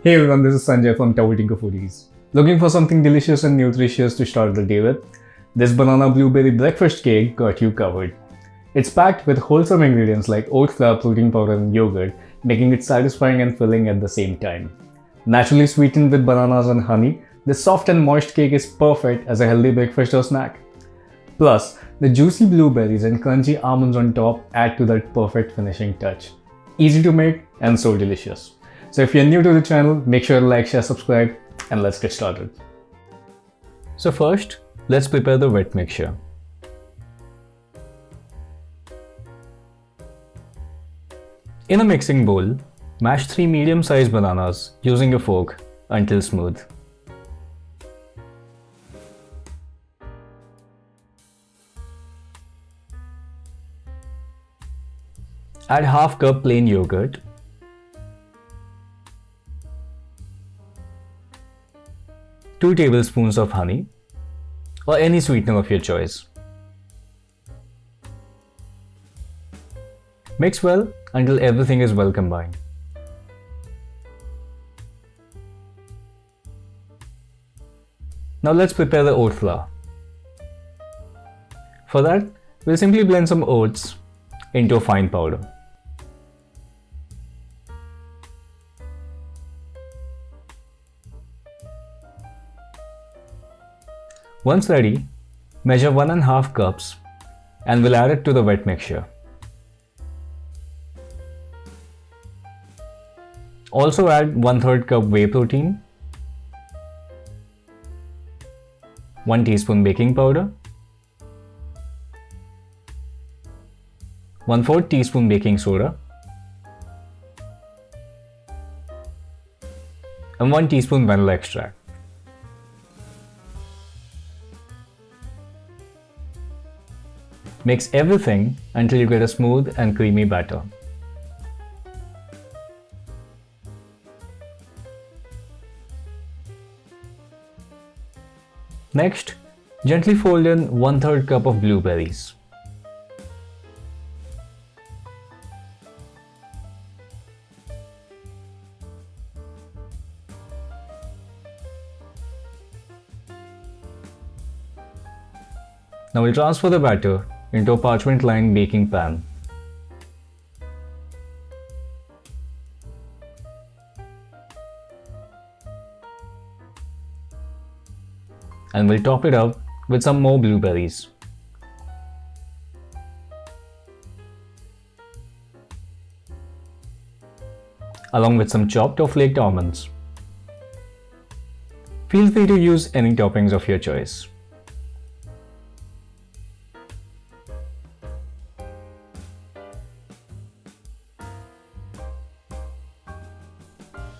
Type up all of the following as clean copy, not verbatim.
Hey everyone, this is Sanjay from Toppings. Looking for something delicious and nutritious to start the day with? This banana blueberry breakfast cake got you covered. It's packed with wholesome ingredients like oat flour, protein powder, and yogurt, making it satisfying and filling at the same time. Naturally sweetened with bananas and honey, this soft and moist cake is perfect as a healthy breakfast or snack. Plus, the juicy blueberries and crunchy almonds on top add to that perfect finishing touch. Easy to make and so delicious. So if you're new to the channel, make sure to like, share, subscribe, and let's get started. So first, let's prepare the wet mixture. In a mixing bowl, mash 3 medium-sized bananas using a fork until smooth. Add half cup plain yogurt, 2 tablespoons of honey or any sweetener of your choice. Mix well until everything is well combined. Now let's prepare the oat flour. For that, we'll simply blend some oats into a fine powder. Once ready, measure 1.5 cups and we'll add it to the wet mixture. Also add 1/3 cup whey protein, 1 teaspoon baking powder, 1/4 teaspoon baking soda, and 1 teaspoon vanilla extract. Mix everything until you get a smooth and creamy batter. Next, gently fold in 1/3 cup of blueberries. Now we'll transfer the batter into a parchment-lined baking pan. And we'll top it up with some more blueberries. Along with some chopped or flaked almonds. Feel free to use any toppings of your choice.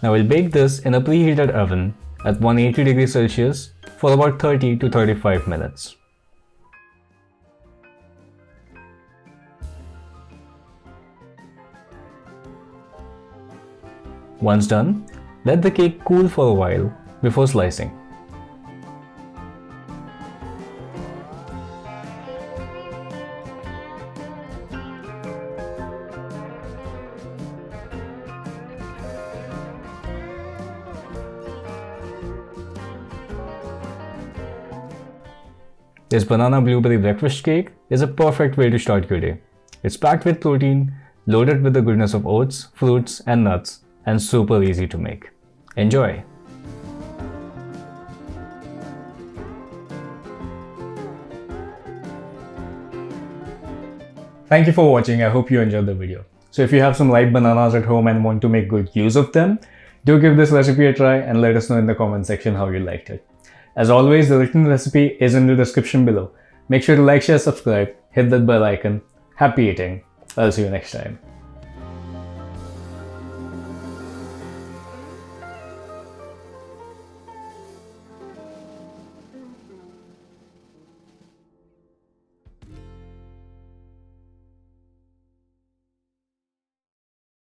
Now we'll bake this in a preheated oven at 180 degrees Celsius for about 30 to 35 minutes. Once done, let the cake cool for a while before slicing. This banana blueberry breakfast cake is a perfect way to start your day. It's packed with protein, loaded with the goodness of oats, fruits, and nuts, and super easy to make. Enjoy! Thank you for watching. I hope you enjoyed the video. So if you have some ripe bananas at home and want to make good use of them, do give this recipe a try and let us know in the comment section how you liked it. As always, the written recipe is in the description below. Make sure to like, share, subscribe, hit that bell icon. Happy eating. I'll see you next time.